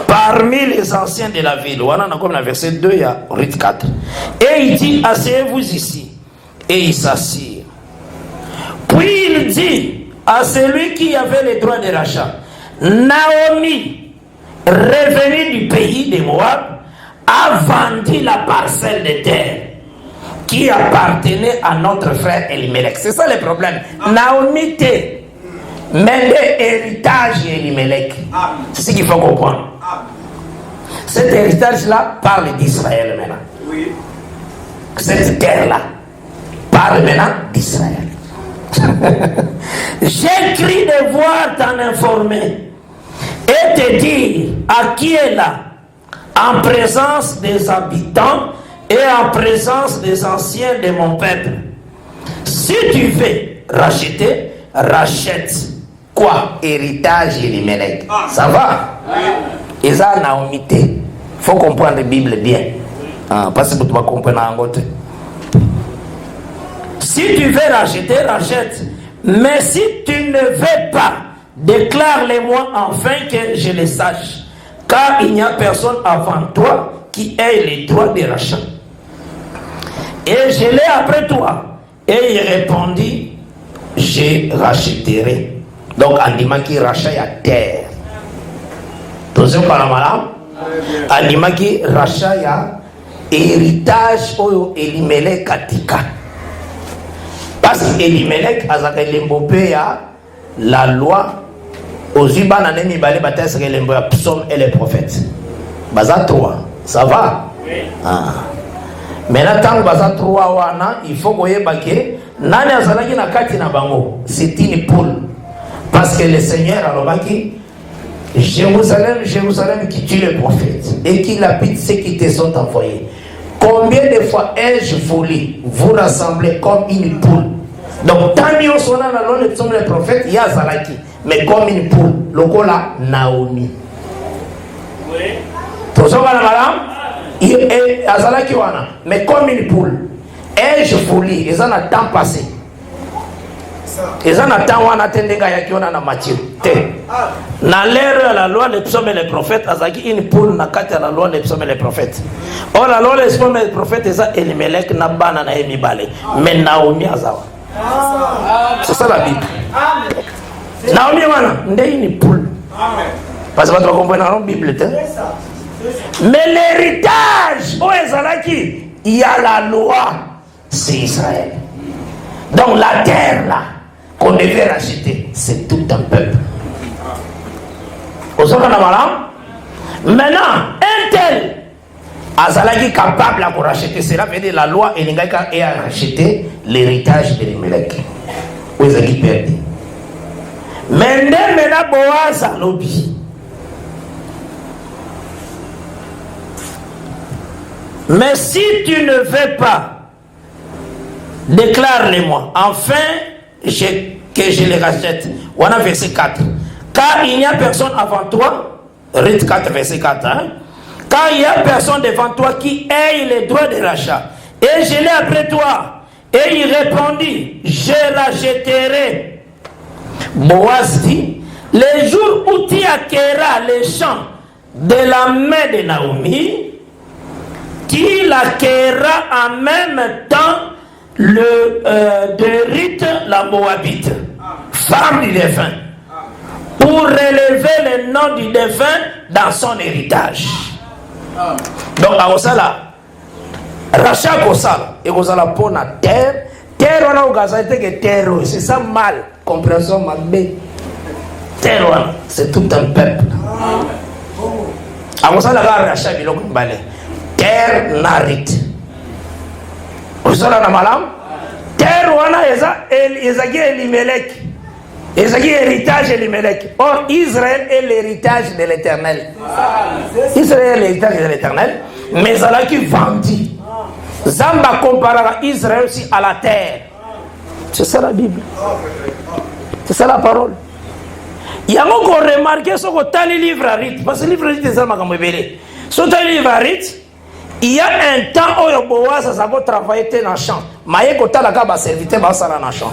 parmi les anciens de la ville. On a comme dans verset 2, il y a rite 4. Et il dit asseyez-vous ici. Et il s'assied. Puis il dit à celui qui avait les droits de rachat Naomi, revenue du pays de Moab, a vendu la parcelle de terre qui appartenait à notre frère Elimelech. C'est ça le problème. Naomi t'es, mais l'héritage d'Elimelech. C'est ce qu'il faut comprendre. Cet héritage-là parle d'Israël maintenant. Oui. Cette terre-là parle maintenant d'Israël. J'écris de voir t'en informer et te dire à qui est là en présence des habitants et en présence des anciens de mon peuple. Si tu veux racheter, rachète quoi? Héritage Elimelech. Ça va? Et ça, Naomi, il faut comprendre la Bible bien. Parce que tu vas comprendre en côté. Si tu veux racheter, rachète. Mais si tu ne veux pas, déclare-les-moi afin que je les sache. Car il n'y a personne avant toi qui ait les droits de rachat. Et je l'ai après toi. Et il répondit, je rachèterai. Donc, en disant qu'il rachète la terre. Tous ceux qui ont malade, en disant qu'il rachète héritage au Elimelech Katika. Parce que Elimelech a l'embopé la loi aux Ibana Nemi Balé Bates l'embopé Psaume et les prophètes. Baza 3, ça va? Mais là, tant que Baza 3 wana, il faut que vous ayez nani azalaki na kati na bango. C'est une poule. Parce que le Seigneur a dit Jérusalem, Jérusalem qui tue les prophètes et qui lapide ceux qui te sont envoyés. Combien de fois ai-je voulu vous rassembler comme une poule? Donc, tant mieux son nom, le psaume des prophètes, il y a Zalaki, mais comme une poule, le cola Naomi. Oui. Tout ça, madame, il est Zalaki, mais comme une poule. Ai-je voulu, ils en ont temps passé. Ils en ont temps, on a tendu à Matthieu. Dans l'ère de la loi, les psaumes et les prophètes, Azaki une poule n'a qu'à la loi, les psaumes et les prophètes. Or, la loi, les psaumes et les prophètes, ils ont Elimelech, Nabana, Naemi Balé. Mais Naomi Azawa. C'est ça la Bible. Naomi, on a une poule. Parce que vous comprenez la Bible. Mais l'héritage, où est Zalaki? Il y a la loi, c'est Israël. Donc, la terre là, qu'on devait racheter, c'est tout un peuple. Maintenant, un tel Azalaki capable de racheter, cela veut dire la loi et l'Ingaïka est à racheter l'héritage de l'Elimelech. Où est-ce qu'il perd? Mais maintenant, Boaz a lobby. Mais si tu ne veux pas, déclare-les-moi, afin que je les rachète. On a verset 4. Car il n'y a personne avant toi, Rite 4, verset 4, hein? Car il n'y a personne devant toi qui ait les droits de rachat. Et je l'ai après toi. Et il répondit, je rachèterai. Boaz dit, le jour où tu acquerras les champs de la main de Naomi, tu l'acquerras en même temps de Rite la Moabite, femme du défunt, pour relever le nom du défunt dans son héritage. Donc, à Osala, rachat Osala, et Osala pour la terre, terre on a au Gaza, c'est terre, c'est ça mal, compréhension mal. Terre, c'est tout un peuple. À Osala, rachat, il a terre narite. Osala na malam, terre on a Ezaki Elimelech. Ezaki héritage Elimelech. Or, Israël est l'héritage de l'Éternel. Israël est l'héritage de l'Éternel, mais elle qui vendit. Zamba comparera Israël aussi à la terre. C'est ça la Bible. C'est ça la parole. Il y a encore remarqué ce que tu as le livre à Rite. Parce que le livre à Rite est ça, ma camébélé. Si tu as le livre à Rite, il y a un temps où Boaz ça va travailler dans le champ. Mais il y a un serviteur dans le champ.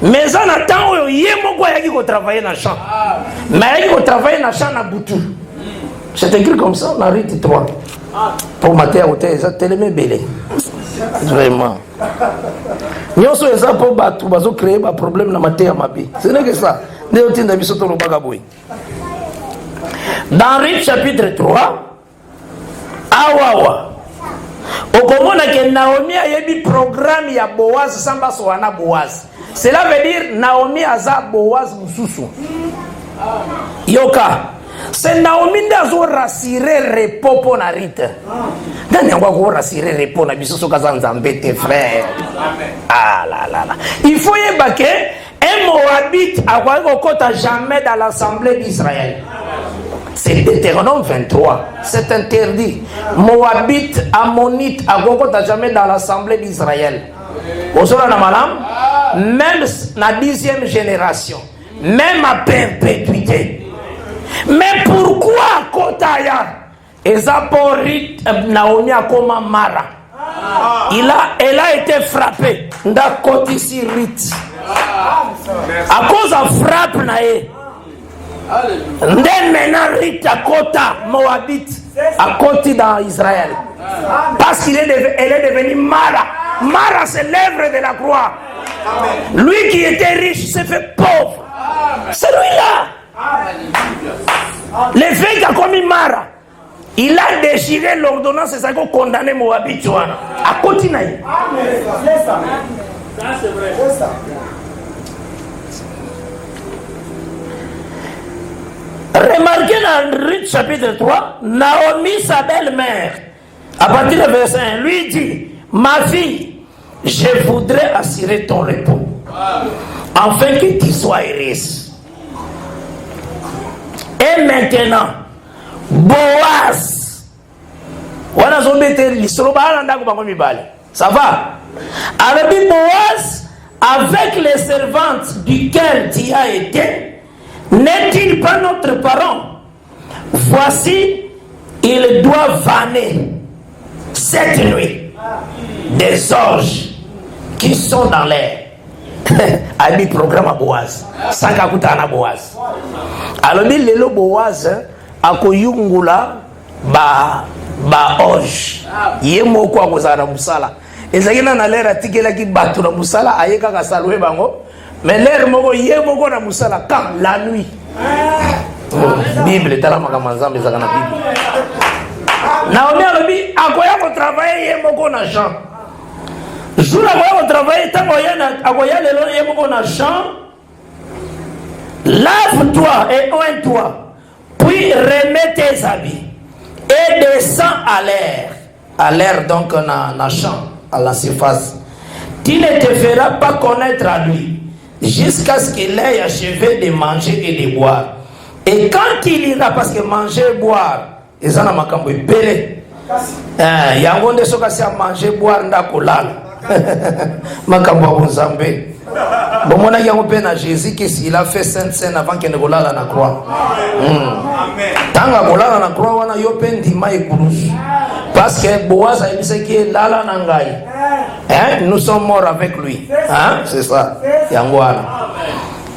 Mais en attendant, il y a un temps où il travailler dans le champ. Mais il travaille dans le champ dans Boutou. C'est écrit comme ça dans Rite 3. Pour ma terre, c'est tellement belé. Vraiment. Nous sommes pour créer un problème dans ma terre. Ce n'est que ça. Dans Rite chapitre 3, Awawa. Okomona ke Naomi a yebi programme ya Boaz samba soana Boaz. Cela veut dire Naomi aza Boaz mususu. Yoka. C'est Naomi ndazo rassurer repos pour na Rite. Nani ngwa ko rassurer repos na biso soka nzambete frère. Ah là là là. Il faut yebake un Moabite akwa kokota jamais dans l'assemblée d'Israël. C'est Deutéronome 23. C'est interdit. Moabite, Ammonite, Agogota jamais dans l'assemblée d'Israël. Même la 10e génération, même à perpétuité. Mais pourquoi Kotaya Ezaporit Naomi Akoma Mara? Elle a été frappée. À cause de frappe nae. Maintenant Rite à Kota Moabite à côté dans Israël parce qu'elle est devenue Mara. Mara c'est l'œuvre de la croix. Lui qui était riche s'est fait pauvre. C'est lui-là. Le fait qu'a commis Mara, il a déchiré l'ordonnance et ça a condamné Moabite à côté naï. C'est vrai. Remarquez dans Rite chapitre 3, Naomi, sa belle-mère, à partir du verset 1, lui dit, ma fille, je voudrais assurer ton repos, afin que tu sois heureuse. Et maintenant, Boaz, ça va? Avec Boaz, avec les servantes duquel tu as été, n'est-il pas notre parent? Voici, il doit vanner cette nuit des orges qui sont dans l'air. Abi programme à Boaz. Sankakuta na Boaz. Alors dit le Boaz akoyungula ba orge. Yemo kwa kozana musala. Ezakina na lera tikela ki batu na musala ayeka ka salwe bango. Mais l'air moko yemo na musala quand la nuit. Bible tala makamanzambe zakana Bible. Naomi alobi akoya ko travailler yemo na champ. Jour akoya ko travailler takoya na akoya lelo yemo na champ. Lave-toi et oins-toi, puis remets tes habits et descends à l'air. À l'air donc na champ, à la surface. Tu ne te feras pas connaître à lui jusqu'à ce qu'il ait achevé de manger et de boire. Et quand il ira, parce que manger et boire, ils en ont makambo belé. Yangonde soka si a manger boire nda kolala. Makambo bonzambe. Bon, mon ami a Jésus, qu'est-ce qu'il a fait sainte scène avant qu'il ne roule à la croix. Tant que roule à la croix, on a eu peine d'image et parce que Boaz a dit ce qui est là, là, nangai. Nous sommes morts avec lui. Hein? C'est ça.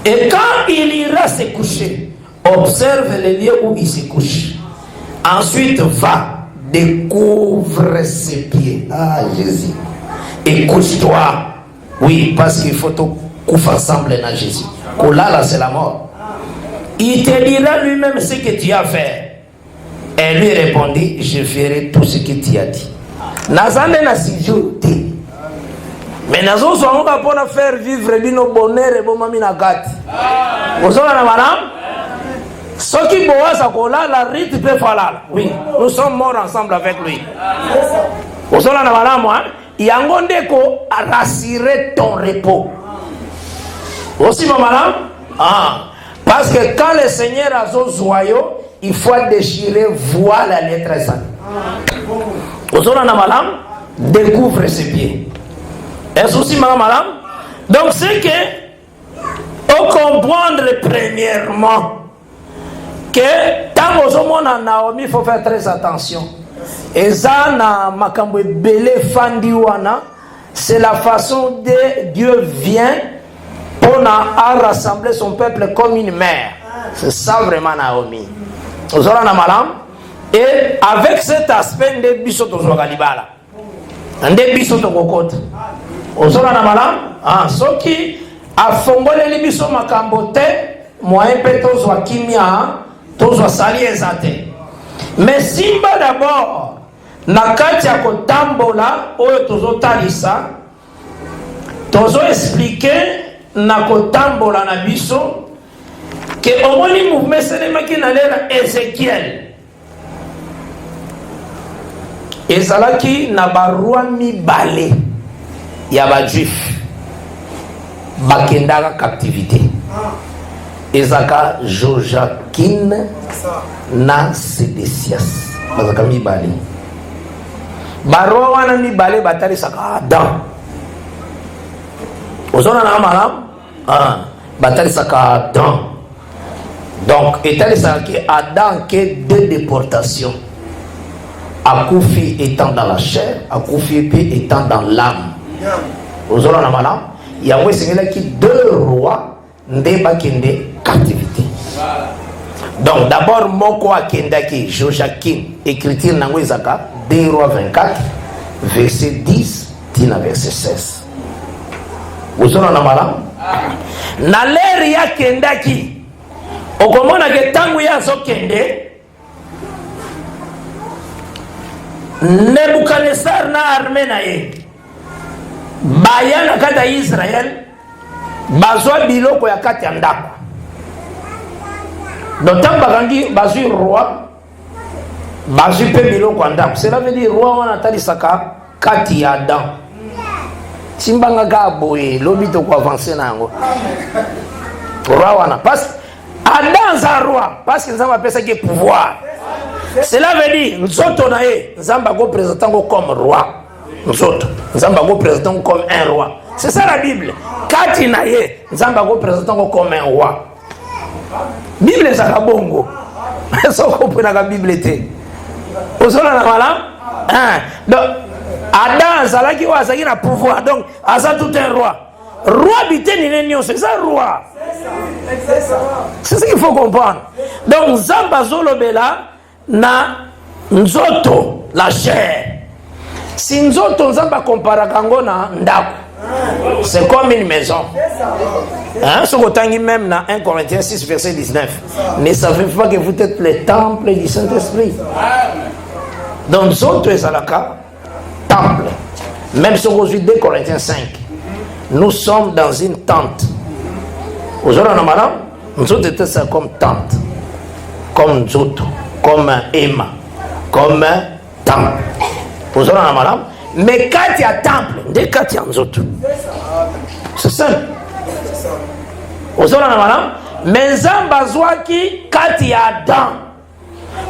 Et quand il ira se coucher, observe le lieu où il se couche. Ensuite, va, découvre ses pieds. Ah, Jésus. Et couche-toi. Oui, parce qu'il faut tout coucher ensemble dans Jésus. Là, c'est la mort. Il te dira lui-même ce que tu as fait. Et lui répondit, je ferai tout ce que tu as dit. Nazande na sijuti. Mais nazo so nga pona faire vivre bino bonheur et bon mami na gati. Ozona na madame? Ce qui Boaz a kola la rite peut falala. Oui, nous sommes morts ensemble avec lui. Ozona na madame hein? Yango ndeko a rassurer ton repos. Aussi ma madame? Ah, parce que quand le Seigneur a son joyau, il faut déchirer voile la lettre sainte. Ozona na madame découvre ses pieds. Est-ce aussi madame? Donc c'est que on comprendre premièrement que tant aux hommes en Naomi, il faut faire très attention. Et ça na makambo belé fandi wana, c'est la façon dont Dieu vient pour rassembler son peuple comme une mère. C'est ça vraiment Naomi. Aux hommes en et avec cet aspect de bisoto zogalibala. Ande bisoto kokota. Ozona na malam soki afongoleli biso makambo te moyen pe tozwa kimia tozwa sali ezate mais simba d'abord na kati ya kotambola oyo tozotalisa tozo expliquer na kotambola na biso ke omoni mouvement selemaki na lera Ézéchiel ezalaki na barua mibale ya ba juif bakendaka captivité ezaka Joachim na Sédécias bazaka mibale barua wana mibale batalisaka Adam ozona na malam batalisaka Adam donc etalisaka ki Adam ke deux déportations Akoufi étant dans la chair Akoufi étant dans l'âme. Aux hommes en il y a deux rois ndebakende captivité. Donc d'abord moko akendaki Joachim écriture nango ezaka 2 rois 24 verset 10 tina verset 16. Aux hommes en na leri ya kendaki okomona ke tangu ya zokende Nebuchadnezzar na armée na ye baya na kati ya Israël bazwa biloko ya kati ya ndako donc tant bakangi bazwi roi bazwi pe biloko ya ndako cela veut dire roi wana atalisaka kati ya Adam simbanga ka boye lobi to ko avancer na yango roi wana parce Adam za roi parce que nous avons appelé ça que pouvoir. Cela veut dire nzoto na ye nzamba go présentant comme roi nzoto nzamba go présentant comme un roi. C'est ça la Bible. Kati na ye nzamba go présentant comme un roi. Bible ça ka bongo. Ça ko pena ka Bible te. Osona na mala donc Adam zalaki wa zaki na pouvoir donc asa tout un roi. Roi biteni nenio c'est ça roi. C'est ce qu'il faut comprendre. Donc nzamba zolobela na nzoto la chair. Si nzoto nzamba compara kango na ndako, c'est comme une maison. Hein, ce que même dans 1 Corinthiens 6 verset 19. Ne savez-vous pas que vous êtes le temple du Saint-Esprit? Donc nzoto ezalaka temple. Même si aujourd'hui 2 Corinthiens 5. Nous sommes dans une tente. Aujourd'hui nous sommes comme tente, comme nzoto, comme Emma, comme temple. Aujourd'hui mais quand il y a temple, dès quand il y a nzoto, c'est ça. Aujourd'hui mais Zamba Zouaki quand il y a Adam,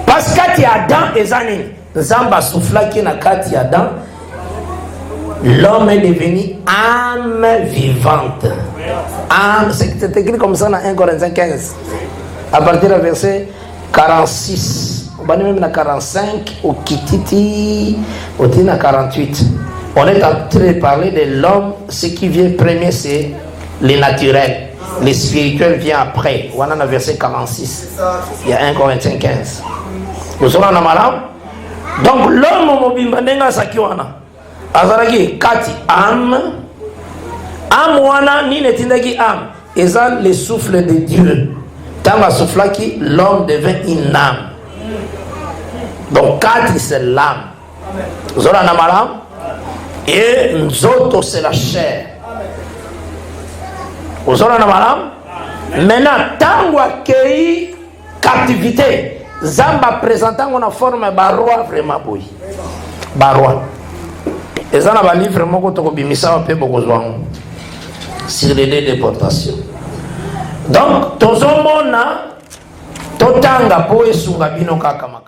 parce que quand il y a Adam et Zanine, Zamba souffla qui na quand il y a Adam. L'homme est devenu âme vivante. C'est écrit comme ça dans 1 Corinthiens 15. À partir du verset 46. On va même dans 45, au Kititi, au Tina 48. On est en train de parler de l'homme. Ce qui vient premier, c'est les naturels. Les spirituels viennent après. On a dans verset 46. Il y a 1 Corinthiens 15. Vous avez un malade? Donc l'homme mobimba ndenga sakiwana. Azalaki kati âme. Âme wana ni netindaki âme. Et ça le souffle de Dieu. Tanga soufflaki, l'homme devient une âme. Donc kati c'est l'âme. Vous avez un malade? Et nous autres c'est la chair. Vous avez un malade? Maintenant, tango accueilli captivité. Zamba présentant qu'on a formé barrois vraiment boy. Barrois. Et ça n'a pas livre vraiment qu'on a bimisa un peu beaucoup sur les déportations. Donc, tout le monde a totanga pour esunga bino kaka.